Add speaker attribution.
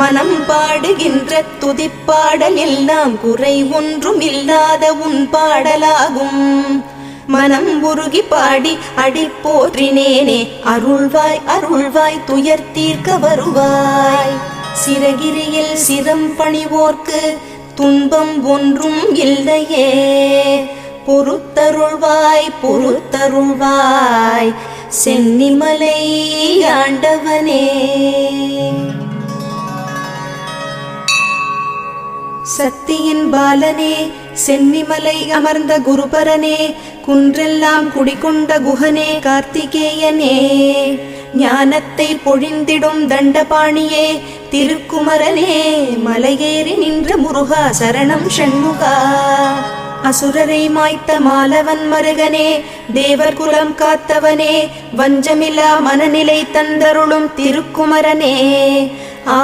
Speaker 1: மனம் பாடுகின்ற துதிப்பாடல் எல்லாம் குறை ஒன்றும் இல்லாத உன் பாடலாகும். மனம் உருகி பாடி அடி போற்றினேனே, அருள்வாய் அருள்வாய் துயர் தீர்க்க வருவாய். சிறகிரியில் சிரம் பணிவோர்க்கு துன்பம் ஒன்றும் இல்லையே, பொறுத்தருள்வாய் பொறுத்தருள்வாய் சென்னிமலை ஆண்டவனே. சக்தியின் பாலனே, சென்னிமலை அமர்ந்த குருபரனே, குன்றெல்லாம் குடிகொண்ட குஹனே, கார்த்திகேயனே, ஞானத்தை பொழிந்திடும் தண்டபாணியே, திருக்குமரனே, மலையேறி நின்ற முருகா சரணம் ஷண்முகா. அசுரரை மாய்த்த மாலவன் மருகனே, தேவர் குலம் காத்தவனே, வஞ்சமில்லா மனநிலை தந்தருளும் திருக்குமரனே,